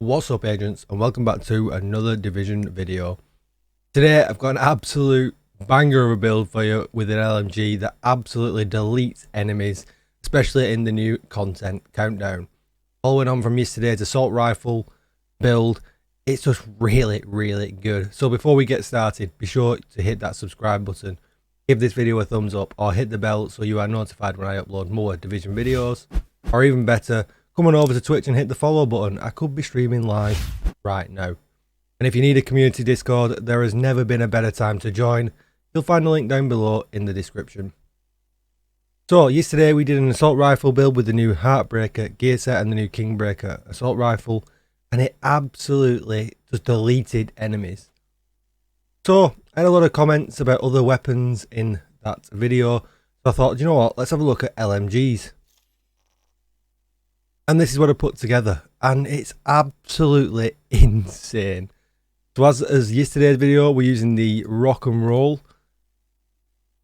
What's up, agents, and welcome back to another division video. Today I've got an absolute banger of a build for you with an LMG that absolutely deletes enemies, especially in the new content countdown. Following on from yesterday's assault rifle build, it's just really good. So before we get started, be sure to hit that subscribe button, give this video a thumbs up, or hit the bell so you are notified when I upload more division videos, or even better, come on over to Twitch and hit the follow button. I could be streaming live right now. And if you need a community Discord, there has never been a better time to join. You'll find the link down below in the description. So yesterday we did an assault rifle build with the new HEARTBREAKER gear set and the new KINGBREAKER assault rifle, and it absolutely just deleted enemies. So I had a lot of comments about other weapons in that video, so I thought, you know what, let's have a look at LMGs. And this is what I put together, and it's absolutely insane. So as yesterday's video, we're using the rock and roll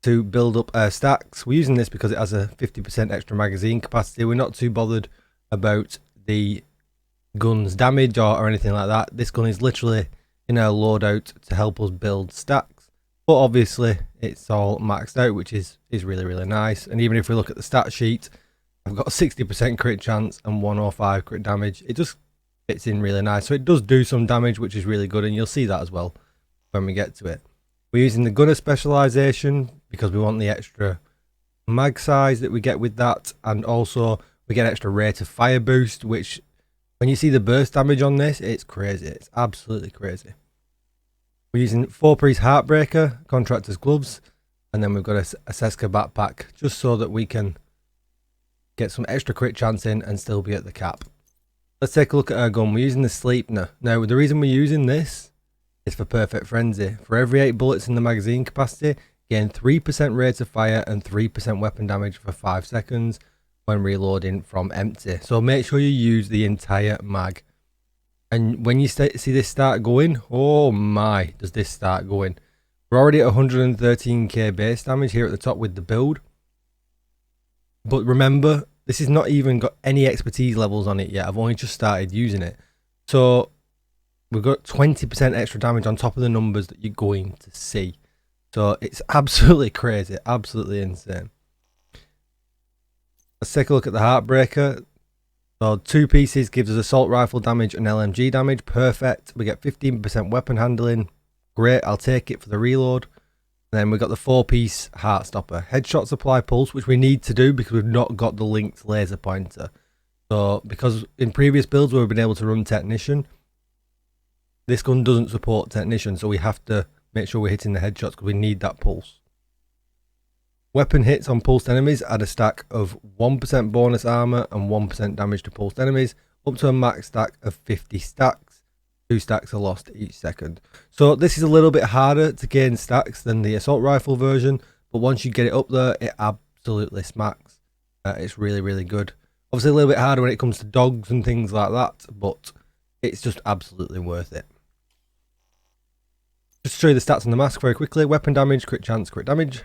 to build up our stacks. We're using this because it has a 50% extra magazine capacity. We're not too bothered about the gun's damage or anything like that. This gun is literally in our loadout to help us build stacks. But obviously, it's all maxed out, which is really nice. And even if we look at the stat sheet, I've got a 60% crit chance and 105 crit damage. It just fits in really nice. So it does do some damage, which is really good, and you'll see that as well when we get to it. We're using the gunner specialization because we want the extra mag size that we get with that, and also we get extra rate of fire boost, which when you see the burst damage on this, it's crazy. It's absolutely crazy. We're using 4-piece HEARTBREAKER, contractor's gloves, and then we've got a Seska backpack just so that we can get some extra crit chance in and still be at the cap. Let's take a look at our gun. We're using the Sleipner. Now, the reason we're using this is for Perfect Frenzy. For every 8 bullets in the magazine capacity, gain 3% rate of fire and 3% weapon damage for 5 seconds when reloading from empty. So make sure you use the entire mag. And when you see this start going, oh my, does this start going. We're already at 113k base damage here at the top with the build. But remember, this has not even got any expertise levels on it yet. I've only just started using it. So we've got 20% extra damage on top of the numbers that you're going to see. So it's absolutely crazy, absolutely insane. Let's take a look at the HEARTBREAKER. So 2 pieces gives us assault rifle damage and LMG damage. Perfect. We get 15% weapon handling. Great, I'll take it for the reload. Then we've got the 4-piece heart stopper. Headshot supply pulse, which we need to do because we've not got the linked laser pointer. So because in previous builds we've been able to run technician, this gun doesn't support technician, so we have to make sure we're hitting the headshots because we need that pulse. Weapon hits on pulsed enemies add a stack of 1% bonus armor and 1% damage to pulsed enemies, up to a max stack of 50 stacks. 2 stacks are lost each second. So this is a little bit harder to gain stacks than the assault rifle version, but once you get it up there, it absolutely smacks. It's really good. Obviously a little bit harder when it comes to dogs and things like that, but it's just absolutely worth it. Just to show you the stats on the mask very quickly. Weapon damage, crit chance, crit damage.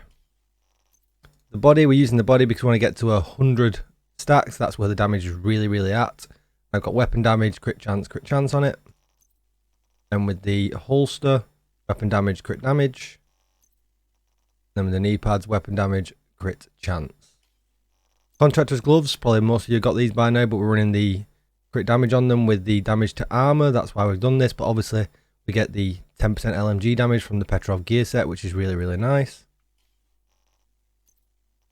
The body, we're using the body because we want to get to 100 stacks. That's where the damage is really at. I've got weapon damage, crit chance on it. Then with the holster, weapon damage, crit damage. Then with the knee pads, weapon damage, crit chance. Contractor's gloves, probably most of you got these by now, but we're running the crit damage on them with the damage to armor. That's why we've done this, but obviously we get the 10% LMG damage from the Petrov gear set, which is really nice.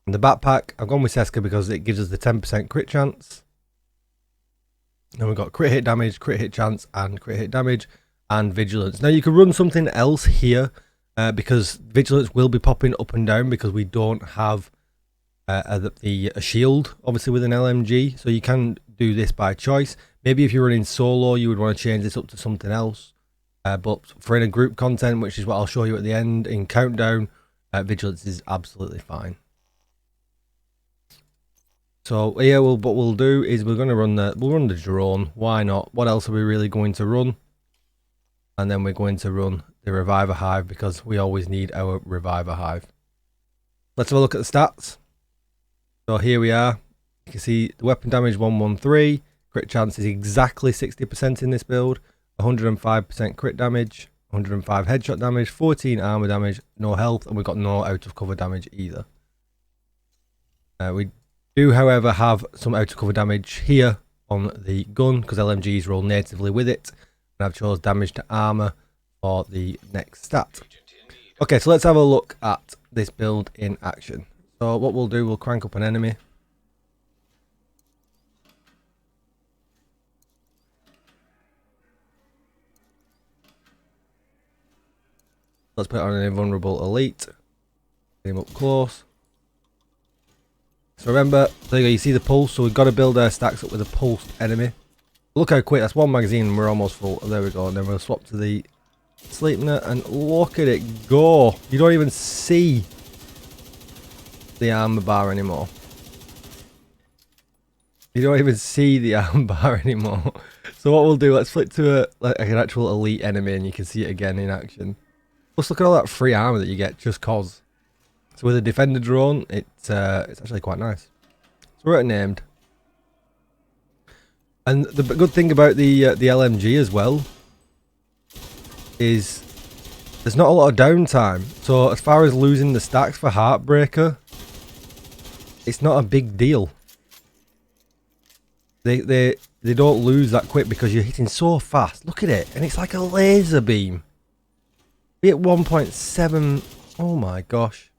And the backpack, I've gone with Seska because it gives us the 10% crit chance. Then we've got crit hit damage, crit hit chance, and crit hit damage. And vigilance. Now you could run something else here because vigilance will be popping up and down because we don't have a shield obviously with an LMG, so you can do this by choice. Maybe if you're running solo you would want to change this up to something else, but for in a group content, which is what I'll show you at the end in countdown, vigilance is absolutely fine. So yeah, what we'll do is we'll run the drone. Why not? What else are we really going to run? And then we're going to run the Reviver Hive because we always need our Reviver Hive. Let's have a look at the stats. So here we are. You can see the weapon damage 113, Crit chance is exactly 60% in this build. 105% crit damage, 105 headshot damage, 14 armor damage, no health, and we've got no out of cover damage either. We do, however, have some out of cover damage here on the gun because LMGs roll natively with it, and I've chose damage to armor for the next stat. Okay, so let's have a look at this build in action. So what we'll do, we'll crank up an enemy. Let's put it on an invulnerable elite. Get him up close. So remember, there you go, you see the pulse, so we've got to build our stacks up with a pulsed enemy. Look how quick, that's one magazine and we're almost full. There we go, and then we'll swap to the Sleipnir and look at it go. You don't even see the armor bar anymore. You don't even see the armor bar anymore. So what we'll do, let's flip to like an actual elite enemy and you can see it again in action. Plus look at all that free armor that you get just cause. So with a defender drone, it's actually quite nice. So we're named. And the good thing about the LMG as well is there's not a lot of downtime. So as far as losing the stacks for Heartbreaker, it's not a big deal. They don't lose that quick because you're hitting so fast. Look at it, and it's like a laser beam. We hit 1.7. Oh my gosh,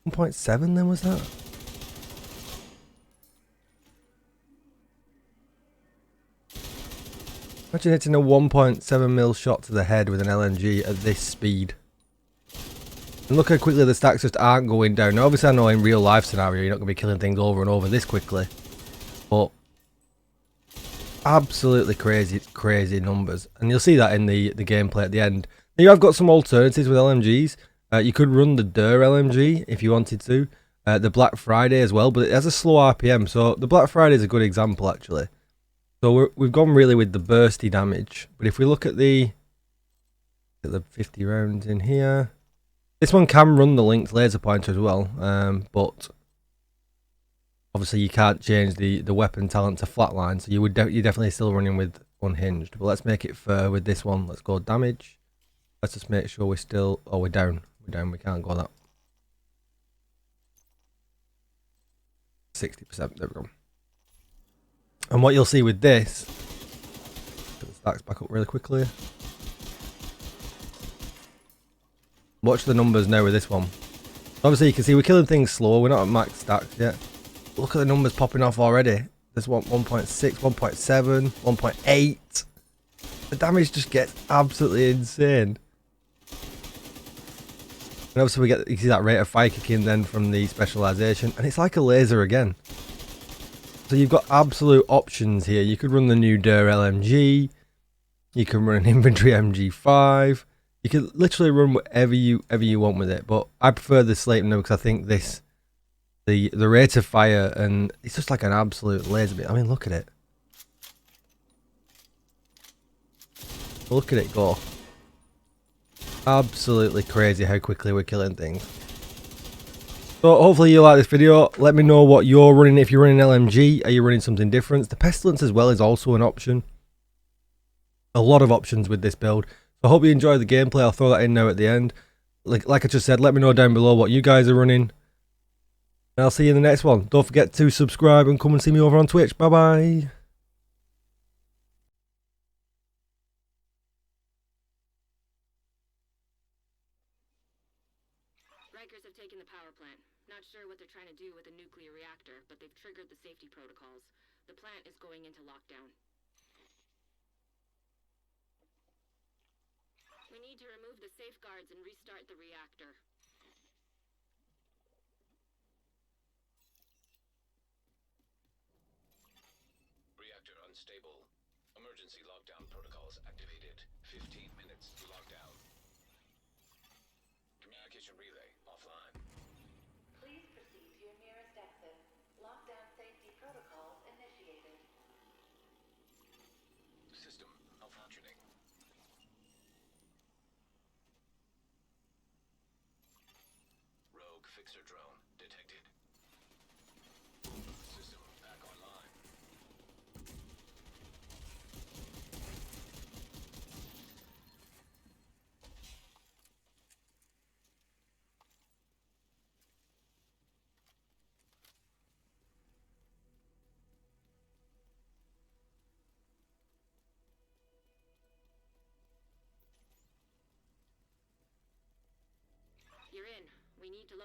1.7 then was that? Imagine hitting a 1.7 mil shot to the head with an LMG at this speed. And look how quickly the stacks just aren't going down. Now obviously I know in real life scenario you're not going to be killing things over and over this quickly. But absolutely crazy numbers. And you'll see that in the gameplay at the end. Now you have got some alternatives with LMGs. You could run the DUR LMG if you wanted to. The Black Friday as well, but it has a slow RPM. So the Black Friday is a good example actually. So we've gone really with the bursty damage, but if we look at the 50 rounds in here, this one can run the linked laser pointer as well, but obviously you can't change the weapon talent to flatline, so you're definitely still running with unhinged. But let's make it fair with this one. Let's go damage. Let's just make sure we're still, oh we're down, we can't go that. 60%, there we go. And what you'll see with this, put the stacks back up really quickly. Watch the numbers now with this one. Obviously you can see we're killing things slow, we're not at max stacks yet. Look at the numbers popping off already. There's 1.6, 1.7, 1.8. The damage just gets absolutely insane. And obviously you see that rate of fire kicking then from the specialization, and it's like a laser again. So you've got absolute options here. You could run the new DUR LMG. You can run an infantry MG5. You could literally run whatever you want with it. But I prefer the Sleipnir because I think this, the rate of fire, and it's just like an absolute laser beam. I mean, look at it. Look at it go. Absolutely crazy how quickly we're killing things. So hopefully you like this video. Let me know what you're running. If you're running LMG, are you running something different? The Pestilence as well is also an option. A lot of options with this build. So I hope you enjoy the gameplay. I'll throw that in now at the end. Like I just said, let me know down below what you guys are running. And I'll see you in the next one. Don't forget to subscribe and come and see me over on Twitch. Bye bye. Rikers have taken the power plant. Not sure what they're trying to do with a nuclear reactor, but they've triggered the safety protocols. The plant is going into lockdown. We need to remove the safeguards and restart the reactor. Reactor unstable. Emergency lockdown protocols activated. 15 minutes to lockdown. Communication relay offline. Please proceed to your nearest exit. Lockdown safety protocols initiated. System malfunctioning. Rogue fixer drone detected. System back online.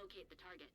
locate the target.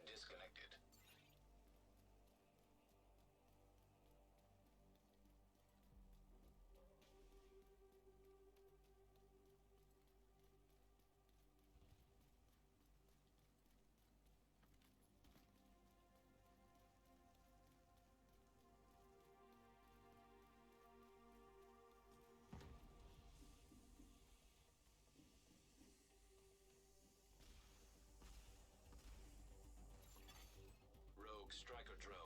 disconnected. Rogue striker drone